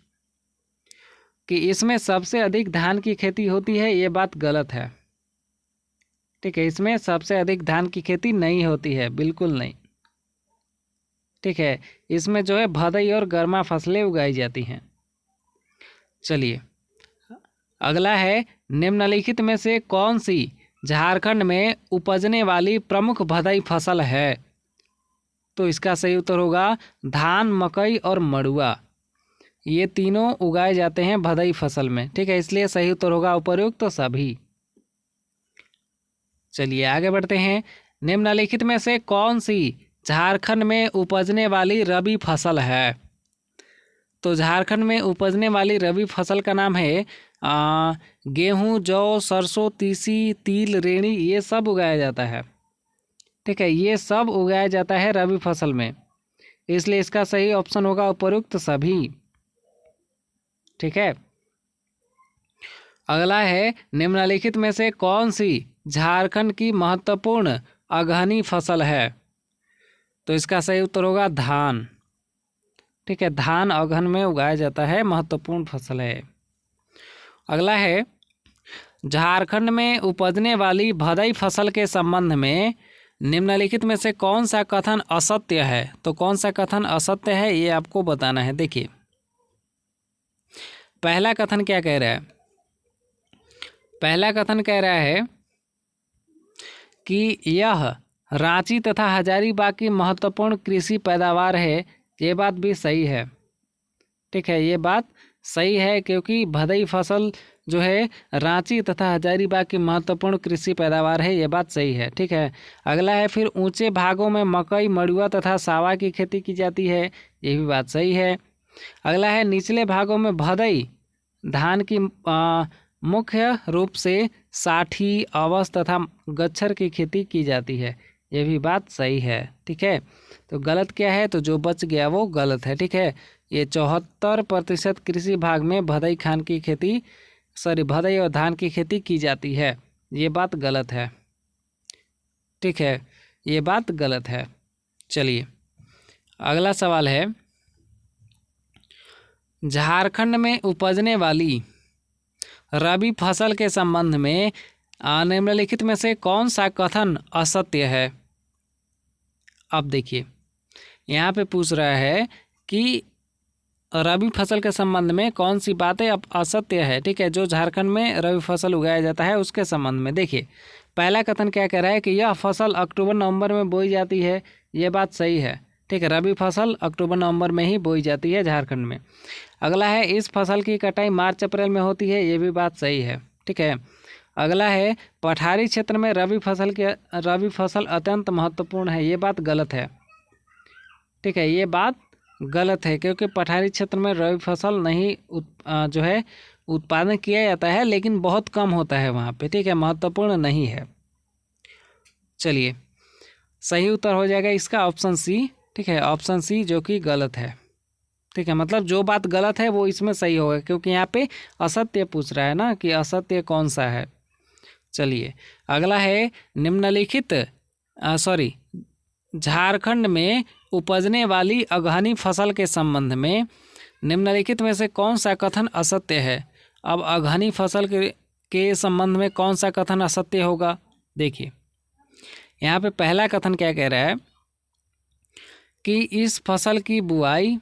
कि इसमें सबसे अधिक धान की खेती होती है, ये बात गलत है। ठीक है, इसमें सबसे अधिक धान की खेती नहीं होती है, बिल्कुल नहीं। ठीक है, इसमें जो है भदई और गर्मा फसलें उगाई जाती हैं। चलिए अगला है निम्नलिखित में से कौन सी झारखंड में उपजने वाली प्रमुख भदई फसल है? तो इसका सही उत्तर होगा धान, मकई और मड़ुआ। ये तीनों उगाए जाते हैं भदई फसल में, ठीक है, इसलिए सही उत्तर होगा उपर्युक्त तो सभी। चलिए आगे बढ़ते हैं। निम्नलिखित में से कौन सी झारखंड में उपजने वाली रबी फसल है? तो झारखंड में उपजने वाली रबी फसल का नाम है गेहूं, जौ, सरसों, तीसी, तिल, रेणी, ये सब उगाया जाता है, ठीक है, ये सब उगाया जाता है रबी फसल में, इसलिए इसका सही ऑप्शन होगा उपर्युक्त सभी, ठीक है। अगला है निम्नलिखित में से कौन सी झारखंड की महत्वपूर्ण अगहनी फसल है? तो इसका सही उत्तर होगा धान, ठीक है, धान अगहन में उगाया जाता है, महत्वपूर्ण फसल है। अगला है झारखंड में उपजने वाली भदई फसल के संबंध में निम्नलिखित में से कौन सा कथन असत्य है? तो कौन सा कथन असत्य है ये आपको बताना है। देखिए पहला कथन क्या कह रहा है? पहला कथन कह रहा है कि यह रांची तथा हजारीबाग की महत्वपूर्ण कृषि पैदावार है। ये बात भी सही है, ठीक है, ये बात सही है क्योंकि भदई फसल जो है रांची तथा हजारीबाग की महत्वपूर्ण कृषि पैदावार है, ये बात सही है, ठीक है। अगला है फिर ऊंचे भागों में मकई, मड़ुआ तथा सावा की खेती की जाती है, ये भी बात सही है। अगला है निचले भागों में भदई धान की मुख्य रूप से साठी, अवस तथा गच्छर की खेती की जाती है, ये भी बात सही है, ठीक है। तो गलत क्या है? तो जो बच गया वो गलत है, ठीक है। ये 74% कृषि भाग में भदई और धान की खेती की जाती है, ये बात गलत है, ठीक है, ये बात गलत है। चलिए अगला सवाल है झारखंड में उपजने वाली रबी फसल के संबंध में निम्नलिखित में से कौन सा कथन असत्य है? अब देखिए यहाँ पे पूछ रहा है कि रबी फसल के संबंध में कौन सी बातें अब असत्य है, ठीक है, जो झारखंड में रबी फसल उगाया जाता है उसके संबंध में। देखिए पहला कथन क्या कह रहा है कि यह फसल अक्टूबर नवंबर में बोई जाती है, ये बात सही है, ठीक है, रबी फसल अक्टूबर नवंबर में ही बोई जाती है झारखंड में। अगला है इस फसल की कटाई मार्च अप्रैल में होती है, ये भी बात सही है, ठीक है। अगला है पठारी क्षेत्र में रबी फसल अत्यंत महत्वपूर्ण है, ये बात गलत है, ठीक है, ये बात गलत है क्योंकि पठारी क्षेत्र में रबी फसल नहीं जो है उत्पादन किया जाता है, लेकिन बहुत कम होता है वहाँ पे, ठीक है, महत्वपूर्ण नहीं है। चलिए सही उत्तर हो जाएगा इसका ऑप्शन सी, ठीक है, ऑप्शन सी जो कि गलत है, ठीक है, मतलब जो बात गलत है वो इसमें सही होगा क्योंकि यहाँ पे असत्य पूछ रहा है ना कि असत्य कौन सा है। चलिए अगला है निम्नलिखित झारखंड में उपजने वाली अगहनी फसल के संबंध में निम्नलिखित में से कौन सा कथन असत्य है? अब अगहनी फसल के संबंध में कौन सा कथन असत्य होगा? देखिए यहाँ पे पहला कथन क्या कह रहा है कि इस फसल की बुआई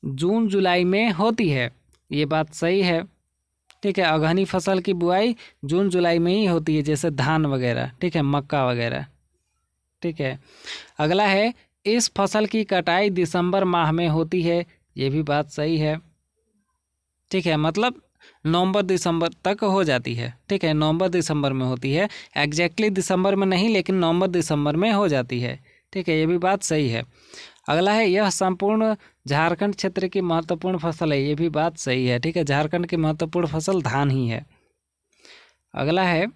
जून जुलाई में होती है, ये बात सही है, ठीक है, अगहनी फसल की बुआई जून जुलाई में ही होती है, जैसे धान वगैरह, ठीक है, मक्का वगैरह, ठीक है। अगला है इस फसल की कटाई दिसंबर माह में होती है, ये भी बात सही है, ठीक है, मतलब नवंबर दिसंबर तक हो जाती है, ठीक है, नवंबर दिसंबर में होती है, एग्जैक्टली दिसंबर में नहीं लेकिन नवंबर दिसंबर में हो जाती है, ठीक है, ये भी बात सही है। अगला है यह संपूर्ण झारखंड क्षेत्र की महत्वपूर्ण फसल है, ये भी बात सही है, ठीक है, झारखंड की महत्वपूर्ण फसल धान ही है। अगला है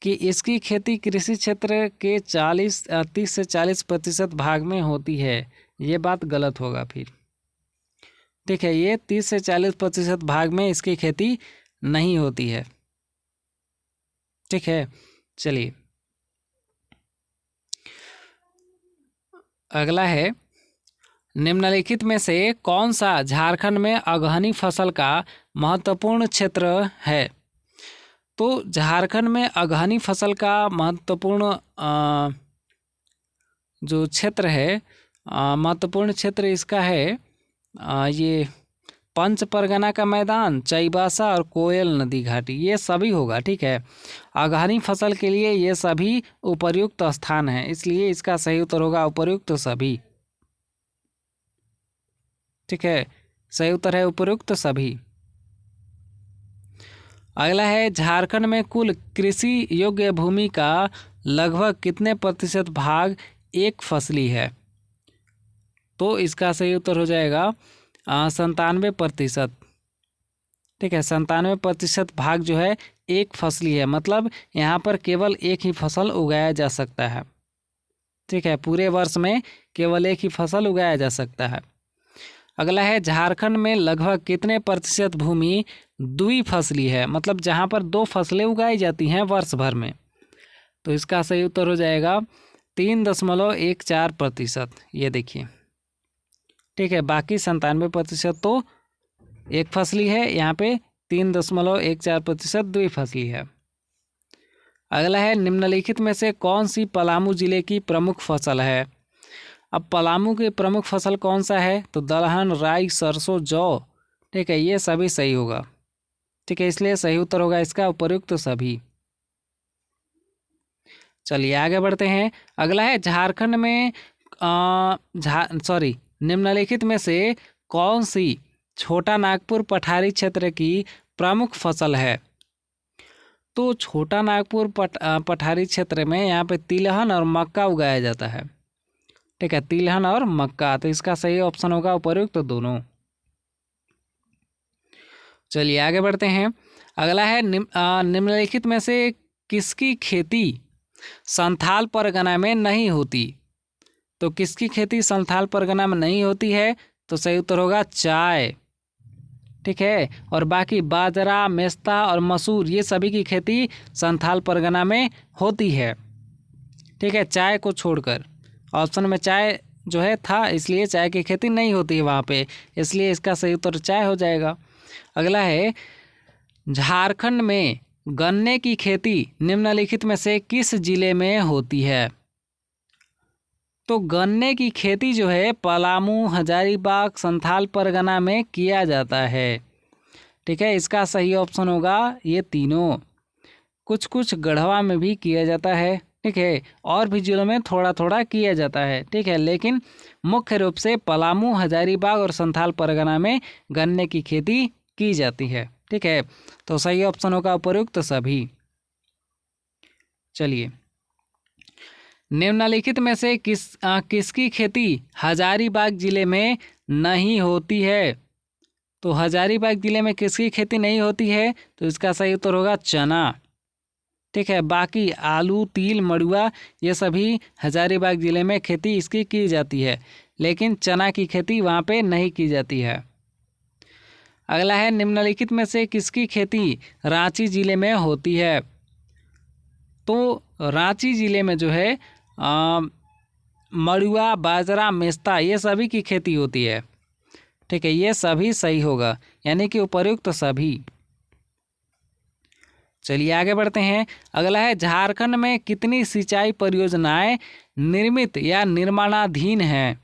कि इसकी खेती कृषि क्षेत्र के 30 से 40% भाग में होती है, ये बात गलत होगा फिर, ठीक है, ये 30 से 40% भाग में इसकी खेती नहीं होती है, ठीक है। चलिए अगला है निम्नलिखित में से कौन सा झारखंड में अगहनी फसल का महत्वपूर्ण क्षेत्र है? तो झारखंड में अगहनी फसल का महत्वपूर्ण जो क्षेत्र है, महत्वपूर्ण क्षेत्र इसका है ये पंच परगना का मैदान, चाईबासा और कोयल नदी घाटी, ये सभी होगा। ठीक है, अगहनी फसल के लिए ये सभी उपर्युक्त स्थान हैं, इसलिए इसका सही उत्तर होगा उपर्युक्त सभी। ठीक है, सही उत्तर है उपर्युक्त सभी। अगला है, झारखंड में कुल कृषि योग्य भूमि का लगभग कितने प्रतिशत भाग एक फसली है? तो इसका सही उत्तर हो जाएगा 97%। ठीक है, 97% भाग जो है एक फसली है, मतलब यहाँ पर केवल एक ही फसल उगाया जा सकता है। ठीक है, पूरे वर्ष में केवल एक ही फसल उगाया जा सकता है। अगला है, झारखंड में लगभग कितने प्रतिशत भूमि द्विफसली है, मतलब जहाँ पर दो फसलें उगाई जाती हैं वर्ष भर में? तो इसका सही उत्तर हो जाएगा 3.14%। ये देखिए, ठीक है, बाकी 97% तो एक फसली है, यहाँ पे 3.14% द्विफसली है। अगला है, निम्नलिखित में से कौन सी पलामू जिले की प्रमुख फसल है? अब पलामू की प्रमुख फसल कौन सा है? तो दलहन, राई, सरसों, जौ। ठीक है, ये सभी सही होगा। ठीक है, इसलिए सही उत्तर होगा इसका उपर्युक्त सभी। चलिए आगे बढ़ते हैं। अगला है, झारखंड में निम्नलिखित में से कौन सी छोटा नागपुर पठारी क्षेत्र की प्रमुख फसल है? तो छोटा नागपुर पठारी क्षेत्र में यहाँ पे तिलहन और मक्का उगाया जाता है। ठीक है, तिलहन और मक्का, तो इसका सही ऑप्शन होगा उपर्युक्त दोनों। चलिए आगे बढ़ते हैं। अगला है, निम्नलिखित में से किसकी खेती संथाल परगना में नहीं होती? तो किसकी खेती संथाल परगना में नहीं होती है? तो सही उत्तर होगा चाय। ठीक है, और बाकी बाजरा, मेस्ता और मसूर, ये सभी की खेती संथाल परगना में होती है। ठीक है, चाय को छोड़कर। ऑप्शन में चाय जो है था, इसलिए चाय की खेती नहीं होती है वहाँ पे, इसलिए इसका सही उत्तर चाय हो जाएगा। अगला है, झारखंड में गन्ने की खेती निम्नलिखित में से किस जिले में होती है? तो गन्ने की खेती जो है पलामू, हजारीबाग, संथाल परगना में किया जाता है। ठीक है, इसका सही ऑप्शन होगा ये तीनों। कुछ कुछ गढ़वा में भी किया जाता है। ठीक है, और भी जिलों में थोड़ा थोड़ा किया जाता है। ठीक है, लेकिन मुख्य रूप से पलामू, हजारीबाग और संथाल परगना में गन्ने की खेती की जाती है। ठीक है, तो सही ऑप्शन होगा उपर्युक्त सभी। चलिए, निम्नलिखित में से किसकी खेती हजारीबाग जिले में नहीं होती है? तो हजारीबाग जिले में किसकी खेती नहीं होती है? तो इसका सही उत्तर होगा चना। ठीक है, बाकी आलू, तिल, मड़ुआ, ये सभी हजारीबाग जिले में खेती इसकी की जाती है, लेकिन चना की खेती वहाँ पे नहीं की जाती है। अगला है, निम्नलिखित में से किसकी खेती रांची जिले में होती है? तो रांची जिले में जो है मड़ुआ, बाजरा, मेस्ता, ये सभी की खेती होती है। ठीक है, ये सभी सही होगा, यानी कि उपर्युक्त सभी। चलिए आगे बढ़ते हैं। अगला है, झारखंड में कितनी सिंचाई परियोजनाएं निर्मित या निर्माणाधीन हैं?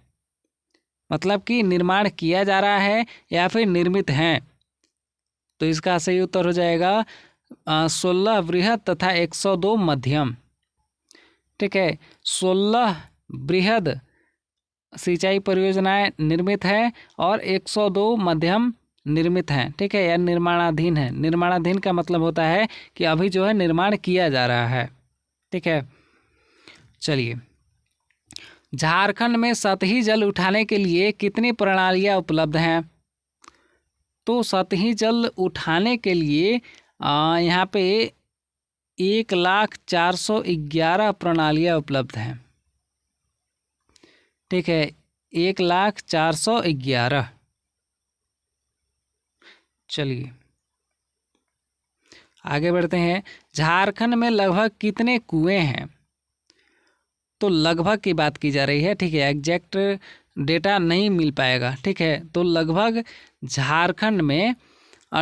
मतलब कि निर्माण किया जा रहा है या फिर निर्मित हैं? तो इसका सही उत्तर हो जाएगा 16 बृहद तथा 102 मध्यम। ठीक है, 16 बृहद सिंचाई परियोजनाएं निर्मित है और 102 मध्यम निर्मित हैं। ठीक है, या निर्माणाधीन है। निर्माणाधीन का मतलब होता है कि अभी जो है निर्माण किया जा रहा है। ठीक है, चलिए, झारखंड में सतही जल उठाने के लिए कितनी प्रणालियां उपलब्ध हैं? तो सतही जल उठाने के लिए यहाँ पे 1,04,11 प्रणालियां उपलब्ध हैं। ठीक है, 1,04,11। चलिए आगे बढ़ते हैं। झारखंड में लगभग कितने कुएं हैं? तो लगभग की बात की जा रही है। ठीक है, एग्जैक्ट डेटा नहीं मिल पाएगा। ठीक है, तो लगभग झारखंड में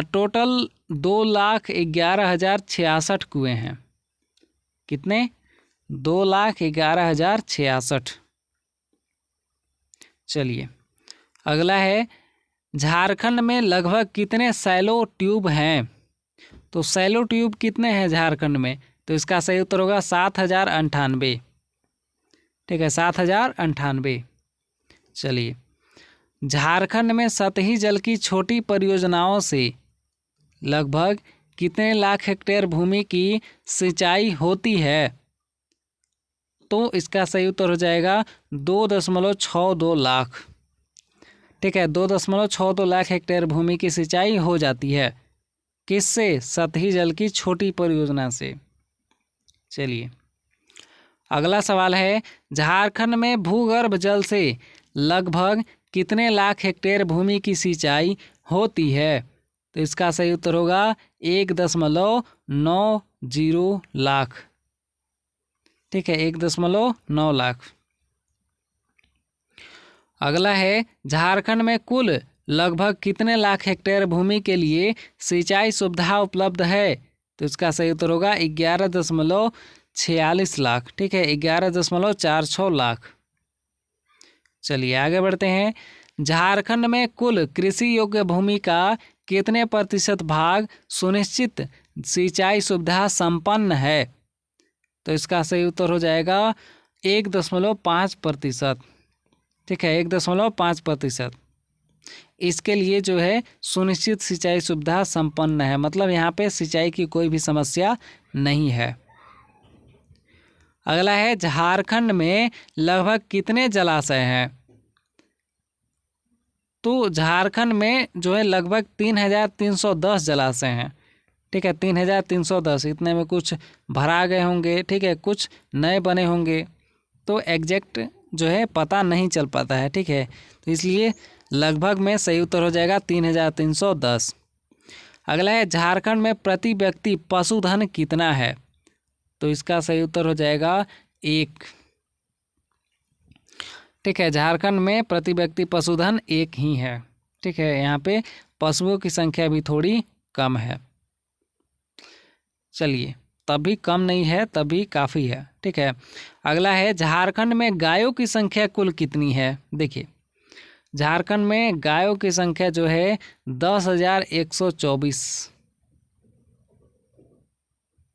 टोटल 2,11,066 कुएं हैं। कितने? 2,11,066। चलिए अगला है, झारखंड में लगभग कितने सैलो ट्यूब हैं? तो सैलो ट्यूब कितने हैं झारखंड में? तो इसका सही उत्तर होगा 7098। ठीक है, 7098। चलिए, झारखंड में सतही जल की छोटी परियोजनाओं से लगभग कितने लाख हेक्टेयर भूमि की सिंचाई होती है? तो इसका सही उत्तर हो जाएगा 2.62 लाख। ठीक है, 2.62 लाख हेक्टेयर भूमि की सिंचाई हो जाती है। किससे? सतही जल की छोटी परियोजना से। चलिए, अगला सवाल है, झारखंड में भूगर्भ जल से लगभग कितने लाख हेक्टेयर भूमि की सिंचाई होती है? तो इसका सही उत्तर होगा 1.90 लाख। ठीक है, 1.9 लाख। अगला है, झारखंड में कुल लगभग कितने लाख हेक्टेयर भूमि के लिए सिंचाई सुविधा उपलब्ध है? तो इसका सही उत्तर होगा 11.46 लाख। ठीक है, 11.46 लाख। चलिए आगे बढ़ते हैं। झारखंड में कुल कृषि योग्य भूमि का कितने प्रतिशत भाग सुनिश्चित सिंचाई सुविधा संपन्न है? तो इसका सही उत्तर हो जाएगा 1.5%। ठीक है, 1.5%। इसके लिए जो है सुनिश्चित सिंचाई सुविधा संपन्न है, मतलब यहाँ पे सिंचाई की कोई भी समस्या नहीं है। अगला है, झारखंड में लगभग कितने जलाशय हैं? तो झारखंड में जो है लगभग 3310 जलाशय हैं। ठीक है, 3310। इतने में कुछ भरा गए होंगे, ठीक है, कुछ नए बने होंगे, तो एग्जैक्ट जो है पता नहीं चल पाता है। ठीक है, तो इसलिए लगभग में सही उत्तर हो जाएगा 3310। अगला है, झारखंड में प्रति व्यक्ति पशुधन कितना है? तो इसका सही उत्तर हो जाएगा 1। ठीक है, झारखंड में प्रति व्यक्ति पशुधन 1 ही है। ठीक है, यहाँ पे पशुओं की संख्या भी थोड़ी कम है। चलिए, तभी कम नहीं है, तभी काफ़ी है। ठीक है, अगला है, झारखंड में गायों की संख्या कुल कितनी है? देखिए, झारखंड में गायों की संख्या जो है 10,124।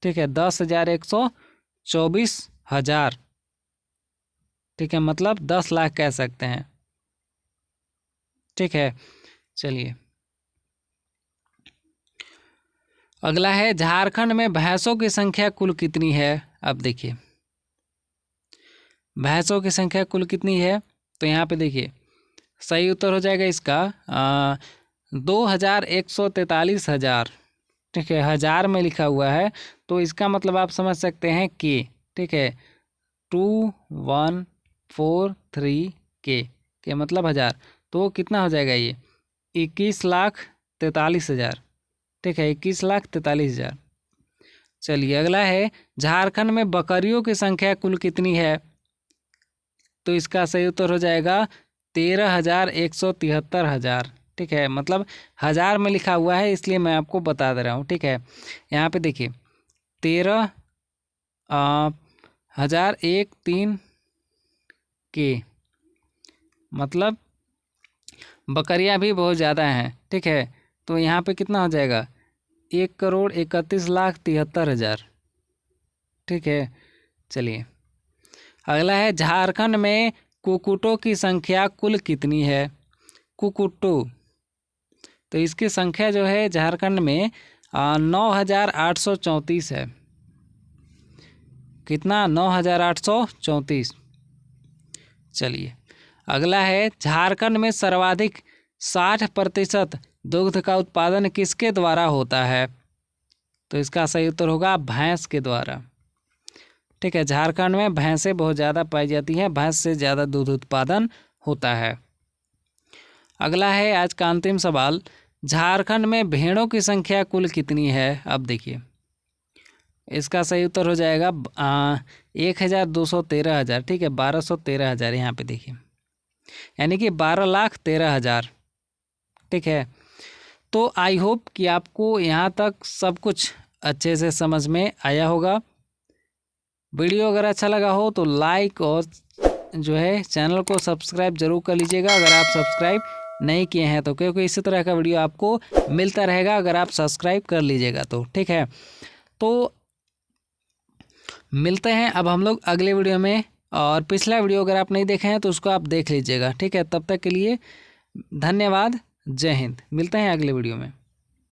ठीक है, 10,124,000। ठीक है, मतलब 10 लाख कह सकते हैं। ठीक है, चलिए अगला है, झारखंड में भैंसों की संख्या कुल कितनी है? अब देखिए, भैंसों की संख्या कुल कितनी है? तो यहाँ पे देखिए, सही उत्तर हो जाएगा इसका 2,143,000। ठीक है, हज़ार में लिखा हुआ है, तो इसका मतलब आप समझ सकते हैं कि, ठीक है, 2143 के मतलब 1000, तो कितना हो जाएगा ये 21,43,000। ठीक है, 21,43,000। चलिए अगला है, झारखंड में बकरियों की संख्या कुल कितनी है? तो इसका सही उत्तर हो जाएगा 13,173,000। ठीक है, मतलब हज़ार में लिखा हुआ है, इसलिए मैं आपको बता दे रहा हूँ। ठीक है, यहाँ पे देखिए 13,013 के मतलब बकरियां भी बहुत ज़्यादा हैं। ठीक है, तो यहाँ पे कितना हो जाएगा 1,31,73,000। ठीक है, चलिए अगला है, झारखंड में कुक्कुटों की संख्या कुल कितनी है? कुक्कुटों, तो इसकी संख्या जो है झारखंड में 9,834 है। कितना? 9,834। चलिए अगला है, झारखंड में सर्वाधिक 60% दुग्ध का उत्पादन किसके द्वारा होता है? तो इसका सही उत्तर होगा भैंस के द्वारा। ठीक है, झारखंड में भैंसें बहुत ज़्यादा पाई जाती हैं, भैंस से ज़्यादा दूध उत्पादन होता है। अगला है आज का अंतिम सवाल, झारखंड में भेड़ों की संख्या कुल कितनी है? अब देखिए, इसका सही उत्तर हो जाएगा 1,213,000। ठीक है, 1213,000 यहाँ पे देखिए, यानी कि 12,13,000। ठीक है, तो आई होप कि आपको यहाँ तक सब कुछ अच्छे से समझ में आया होगा। वीडियो अगर अच्छा लगा हो तो लाइक और जो है चैनल को सब्सक्राइब जरूर कर लीजिएगा, अगर आप सब्सक्राइब नहीं किए हैं तो, क्योंकि इसी तरह का वीडियो आपको मिलता रहेगा अगर आप सब्सक्राइब कर लीजिएगा तो। ठीक है, तो मिलते हैं अब हम लोग अगले वीडियो में, और पिछला वीडियो अगर आप नहीं देखे हैं तो उसको आप देख लीजिएगा। ठीक है, तब तक के लिए धन्यवाद, जय हिंद। मिलते हैं अगले वीडियो में।